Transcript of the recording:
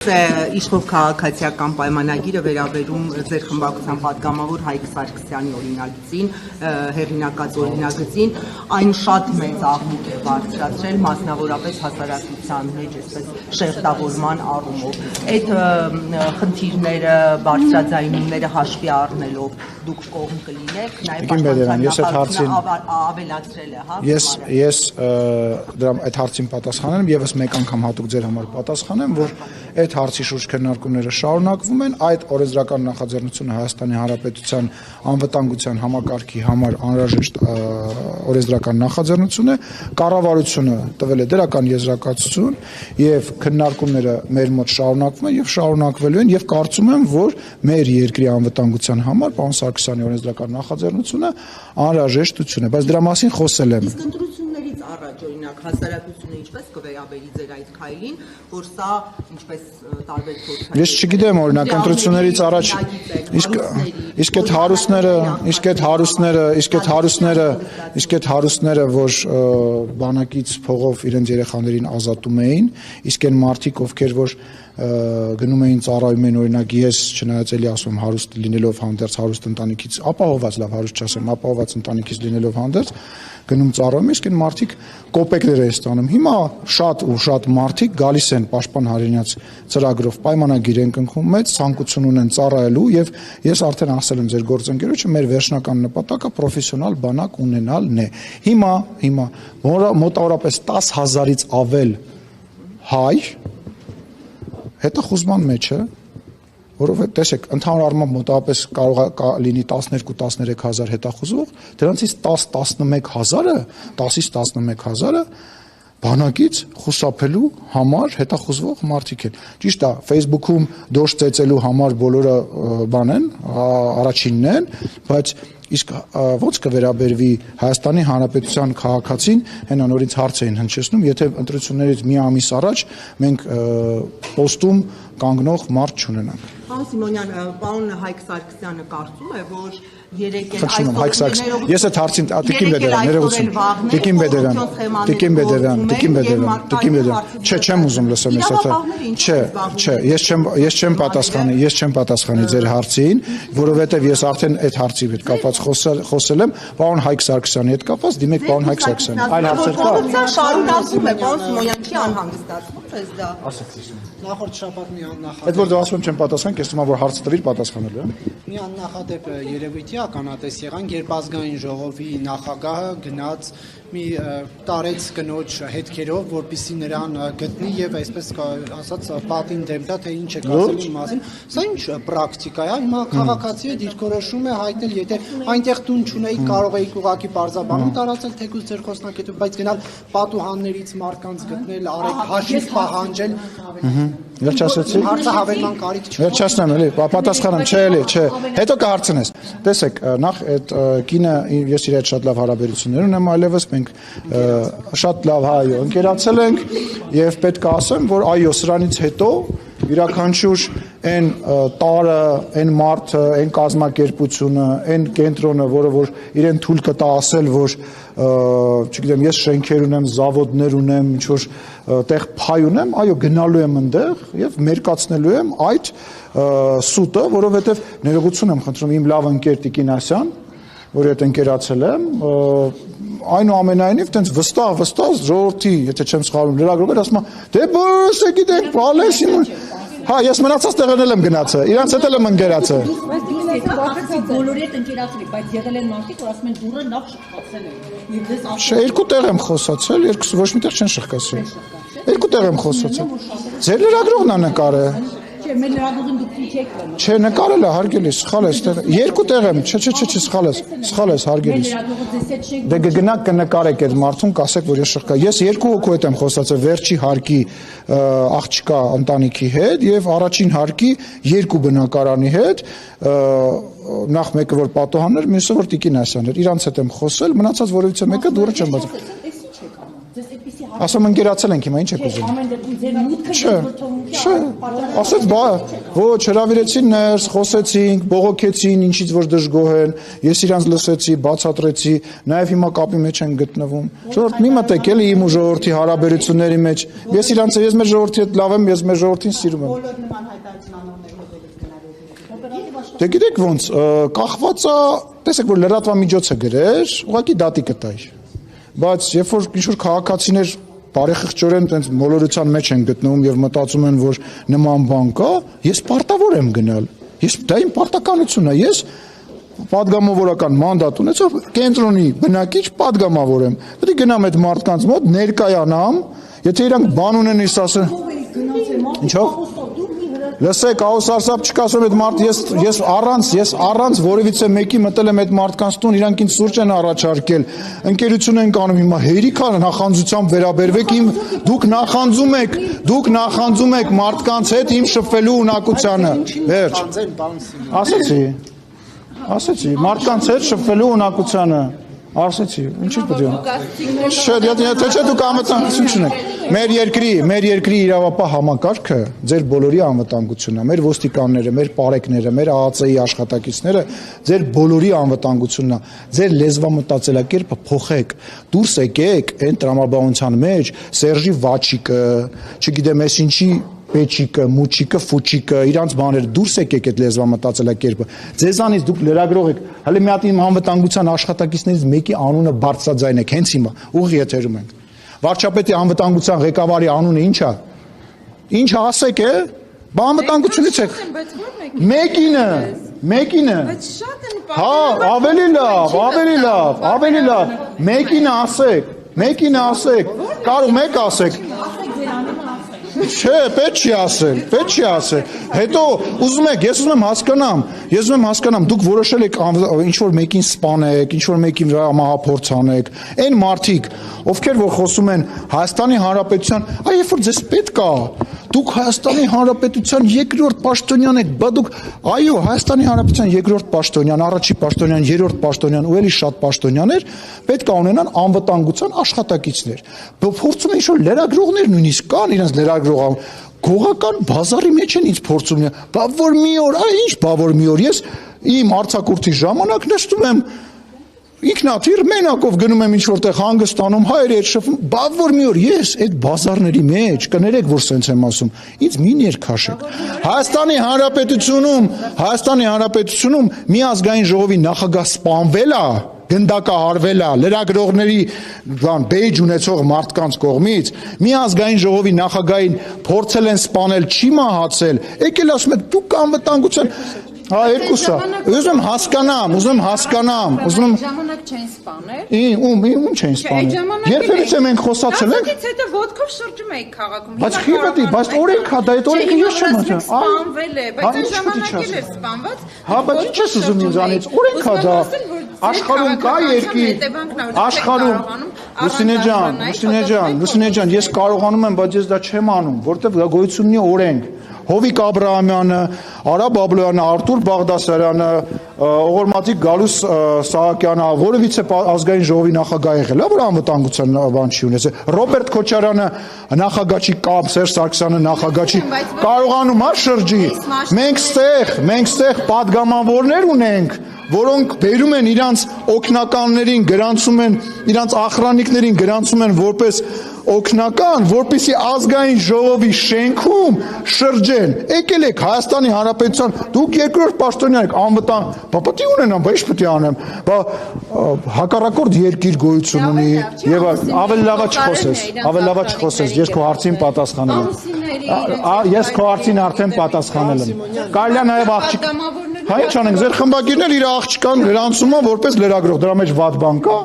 Իշխող քաղաքացիական պայմանագիրը վերաբերում ձեր խմբակցության պատգամավոր Հայկ Սարգսյանի օրինագծին, հեղինակած օրինագծին, այն շատ մեծ աղմուկ է բարձրացրել, մասնավորապես հասարակության մեջ, այսպես շերտավորման առումով։ Այդ խնդիրները, բարձրաձայնումները հաշվի առնելով դուք կողմ կլինեք, նաև ավելացրել է, հա։ Ես դրա այդ հարցին պատասխանեմ, եւս մեկ անգամ հատուկ ձեր համար պատասխանեմ, որ այդ հարցի շուրջ քննարկումները շարունակվում են, այդ օրենսդրական նախաձեռնությունը Հայաստանի Հանրապետության անվտանգության համակարգի համար անհրաժեշտ օրենսդրական նախաձեռնություն է, կառավարությունը տվել է դրական եզրակացություն եւ քննարկումները մեր մոտ շարունակվում են եւ շարունակվելու են եւ կարծում եմ, որ մեր երկրի անվտանգության համար պարոն Սարգսյանի օրենսդրական նախաձեռնությունը անհրաժեշտություն է, բայց դրա մասին խոսել եմ։ Իսկ ընտրություններից առաջ օրինակ հասարակությունը ինչպես կվերաբերի ձեր այդ քայլին, որ սա ինչպես տարբեր փորձեր։ Ես չգիտեմ, օրինակ ընտրություններից առաջ իսկ այդ հարուստները, որ բանակից փողով իրենց երեխաներին ազատում էին, իսկ այն մարդիկ, ովքեր որ գնում էին ծառայում են, օրինակ ես չնայած էլի ասում հարուստ լինելով հանդերձ հարուստ ընտանիքից, ապահոված լավ հարուստ չասեմ, ապահոված ընտանիքից լինելով հանդերձ գնում ծառայում, իսկ այն մարդիկ կոպեկներ են ստանում։ Հիմա շատ ու շատ մարդիկ գալիս են պաշտպան հայրենիաց ծրագրով պայմանագիր են կնքում, մեծ ցանկություն ունեն ծառայելու եւ ես արդեն ասել եմ ձեր գործընկերոջը, մեր վերջնական նպատակը պրոֆեսիոնալ բանակ ունենալն է։ Հիմա մոտավորապես 10,000-ից ավել հայ հետախուզման մեջ է, որովհետեւ տեսեք, ընդհանուր առմամբ մոտավորապես կարող է լինի 12-13 հազար հետախուզող, դրանցից 10-11 հազարը, 10-ից 11 հազարը բանակից խուսափելու համար հետախուզվող մարդիկ են։ Ճիշտ է, Facebook-ում դոշ ծեծելու համար բոլորը բան են, առաջինն են, բայց իսկ ո՞նց կվերաբերվի Հայաստանի Հանրապետության քաղաքացին, հենա նորից հարց էին հնչեցնում, եթե ընտրություններից մի ամիս առաջ մենք պոստում կանգնող մարդ չունենանք։ Պարոն Սիմոնյան, պարոն Հայկ Սարգսյանը կարծում է, որ Ես այդ հարցին տիկին Բեդերյան, ներողություն, տիկին Բեդերյան, չէ, չեմ ուզում լսեմ ես այդ, չէ, ես չեմ պատասխանի ձեր հարցին, որովհետև ես արդեն այդ հարցի հետ կապված խոսել եմ, պարոն Հայկ Սարգսյանի հետ կապված, դիմեք պարոն Հայկ Սարգսյանին, այլ հարցեր կա։ Շարունակվում է, պարոն Սիմոնյան, չի անհանգստացվում, ես դա։ Նախորդ շաբաթ մի աննախադեպ։ Այդ որ դու ասում եմ չեմ պատասխան, ես թվում է որ հարցը տվիր պատասխանելու եմ։ Մի աննախադեպ երևույթի ականատես եղանք, երբ ազգային ժողովի նախագահը գնաց մի տարեց կնոջ հետքերով, որպեսզի նրան գտնի եւ այսպես ասած պատին դեմ տա, թե ինչ է ասելու մասին։ Սա ինչ պրակտիկա է, հիմա քաղաքացիը դիրքորոշում է հայտնել, եթե այնտեղ տուն չունեի, կարող էի ուղղակի պարզաբանում տարածել թեկուզ ձեր խոսնակետով, բայց գնալ պատուհաններից մարդկանց գտնել, արեք հաշիվ պահանջել։ Վերջացրեցի։ Հարցը հավելման կարիք չկա։ Վերջացնեմ էլի, պատասխանեմ, չէ։ Հետո կհարցնես։ Տեսեք, նախ այդ կինը ես իր հետ շատ լավ հարաբերություններ ունեմ այլևս, մենք շատ լավ հայո ընկերացել ենք եւ պետք է ասեմ, որ այո, սրանից հետո յուրաքանչյուր այն տարը, այն մարդը, այն կազմակերպությունը, այն կենտրոնը, որը որ իրեն թույլ կտա ասել, որ չգիտեմ, ես շենքեր ունեմ, զավոդներ ունեմ, ինչ որ տեղ փայ ունեմ, այո, գնալու եմ այնտեղ եւ մերկացնելու եմ այդ սուտը, որովհետեւ ներողություն եմ խնդրում իմ լավ ընկեր Տիկին Ասյան, որի հետ ընկերացել եմ, այնուամենայնիվ տենց վստահ ժողովրդի, եթե չեմ սխալվում, լրագրողներ ասում են, դե բոլորս է գիտենք, բալես իմ Հա, ես մնացած տեղերն եմ գնացել, իրանց հետ եմ ընկերացել։ Բոլորի հետ ընկերացել եք, բայց եղել են մարդիկ, որ ասում են դուրը նախ շփացել են։ Չէ, երկու տեղ եմ խոսացել, երկուսը ոչ մի տեղ չեն շղկացել։ Երկու տեղ եմ խոսացել։ Ձեր լրագրողն է նկարել։ Չէ, մեր լրագրողին դուք չեք կրում։ Չէ, նկարել է, հարգելի, սխալ ես, երկու տեղ եմ, չէ, սխալ ես, հարգելի։ Դե գնաք կնկարեք այդ մարդուն, կասեք, որ ես շղկա։ Ես երկու հոգու հետ եմ խոսացել, վերջի հարկի աղջկա ընտանիքի հետ եւ առաջին հարկի երկու բնակարանի հետ, նախ մեկը որ պատոհաններ, մյուսը որ Տիկին Ասյանն էր, իրանց հետ եմ խոսել, մնացած որևիցե մեկը դուրը չեմ բացել։ Ասում ընկերացել ենք հիմա, ինչ եք ուզում։ Ամեն դեպքում ձեր մուտքը Չէ, ասեց բա, ոչ, հրավիրեցին ներս, խոսեցինք, բողոքեցին, ինչից որ դժգոհ են, ես իրանց լսեցի, բացատրեցի, նաև հիմա կապի մեջ են գտնվում։ Ժողովուրդ մի մտեք էլի իմ ու ժողովրդի հարաբերությունների մեջ։ Ես մեր ժողովրդի հետ լավ եմ, ես մեր ժողովրդին սիրում եմ։ Բոլոր նման հայտարարությունները գնալով։ Դե գիտեք ոնց, կախված է, տեսեք որ լրատվամիջոցը գրեր, ուղղակի դատի կտայ։ Բայց երբ որ ինչ-որ քաղաքացիներ բարեխղճորեն տենց մոլորության մեջ են գտնվում եւ մտածում են, որ նման բան կա, ես պարտավոր եմ գնալ։ Դա իմ պարտականությունն է։ Ես պատգամավորական մանդատ ունեցող կենտրոնի բնակիչ պատգամավոր եմ։ Պետք է գնամ այդ մարդկանց մոտ, ներկայանամ, եթե իրանք բան ունեն ինձ ասեն։ Ինչով։ Լսեք, աուսարսափ չկասում այդ մարդ, ես առանց որևիցե մեկի մտել եմ այդ մարդկանց տուն, իրանք ինձ սուրճ են առաջարկել, ընկերություն են կանում, հիմա հերիքա նախանձությամբ վերաբերվեք, դուք նախանձում եք մարդկանց հետ իմ շփվելու ունակությանը, վերջ, ասեցի, մարդկանց հետ շփվելու ունակությանը, ասեցի, ինչի պետք է։ Չէ, դուք անվտանգություն չունեք։ Մեր երկրի իրավապահ համակարգը ձեր բոլորի անվտանգությունն է, մեր ոստիկանները, մեր պարեկները, մեր ԱԱՑ-ի աշխատակիցները ձեր բոլորի անվտանգությունն է։ Ձեր լեզվամտածելակերպը փոխեք, դուրս եկեք այն տրամաբանության մեջ Սերժի Վաչիկը, չգիտեմ ես ինչի Պեչիկը, Մուչիկը, Ֆուչիկը, իրանց բաները դուրս եկեք այդ լեզվամտածելակերպը։ Ձեզանից դուք լրագրող եք, հələ մի հատ իմ անվտանգության աշխատակիցներից մեկի անունը բարձրաձայնեք, հենց հիմա, ուղիղ եթերում ենք։ Վարչապետի անվտանգության ղեկավարի անունը ի՞նչ է։ Ինչ ասեք է։ Բա անվտանգությունից եք։ Մեկինը։ Հա, ավելի լավ։ Մեկինը ասեք։ Կարող մեկ ասեք։ Չէ, պետք չի ասել։ Հետո ես ուզում եմ հասկանամ, դուք որոշել եք ինչ-որ մեկին սպանեք, ինչ-որ մեկին վրա մահափորձ անեք, այն մարդիկ, ովքեր որ խոսում են Հայաստանի Հանրապետության, երբ որ ձեզ պետք է, դուք Հայաստանի Հանրապետության երկրորդ պաշտոնյան եք, բա դուք, Հայաստանի Հանրապետության երկրորդ պաշտոնյան, առաջի պաշտոնյան, երրորդ պաշտոնյան ու էլի շատ պաշտոնյաներ պետք է ունենան անվտանգության աշխատակիցներ։ Փորձում են ինչ-որ լրագրողներ նույնիսկ կան, իրենց լրագրող գողական բազարի մեջ են ինձ փորձում։ Բա որ մի օր ես իմ արձակուրդի ժամանակ նստում եմ ինքնաթիռ մենակով գնում եմ ինչ-որտեղ հանգստանում, հայերի հետ շփվում, բա որ մի օր ես այդ բազարների մեջ, կներեք որ սենց եմ ասում, ինձ մի ներքաշեք։ Հայաստանի Հանրապետությունում մի ազգային ժողովի նախագահ սպանվել է, գնդակահարվել է լրագրողների բեյջ ունեցող մարդկանց կողմից, մի ազգային ժողովի նախագահին փորձել են սպանել, չի մահացել, եկել ասում եք դուք անվտանգության երկուսը, ուզում հասկանամ, ժամանակ չեն սպանել։ Ում չեն սպանել։ Երբևիցե մենք խոսացել ենք։ Դրանից հետո ոտքով շրջում եք քաղաքում։ Բայց խիվետի, բայց օրենք հա, դա այդ օրենքը ես չեմ ասում։ Սպանվել է, բայց այն ժամանակել էր սպանված։ Հա, բայց ինչ ես ուզում ինձանից։ Օրենք հա դա աշխարհում կա երկիր։ Լուսինե ջան, ես կարողանում եմ, բայց ես դա չեմ անում, որտեղ դա գոյություն ունի օրենք։ Հովիկ Աբրահամյանը, Արա Բաբլոյանը, Արտուր Բաղդասարյանը, Օղորմատիկ Գալուս Սահակյանը, որևիցե ազգային ժողովի նախագահ եղել, որ անվտանգության բան չի ունեցել։ Ռոբերտ Քոչարյանը նախագահ չի կամ Սերժ Սարգսյանը նախագահ չի, կարողանում է շրջի։ Մենք ստեղ падգամավորներ ունենք, որոնք բերում են իրանց օգնականներին, գրանցում են իրանց ախրանիկներին, գրանցում են որպես օգնական, որպեսզի ազգային ժողովի շենքում շրջեն։ Եկել եք Հայաստանի Հանրապետության, դուք երկրորդ պաշտոնյան եք, անվտանգ, բա պետք է ունենամ, բա ինչ պետք է անեմ, բա հակառակորդ երկիր գոյություն ունի եւ ավելի լավա չխոսես, ես քո հարցին պատասխանել եմ։ Ես քո հարցին արդեն պատասխանել եմ։ Կարելի է նաեւ աղջիկ Հայ չանենք, ձեր խմբագիրներ իր աղջկան գրանցում են որպես լրագրող, դրա մեջ վատ բան կա։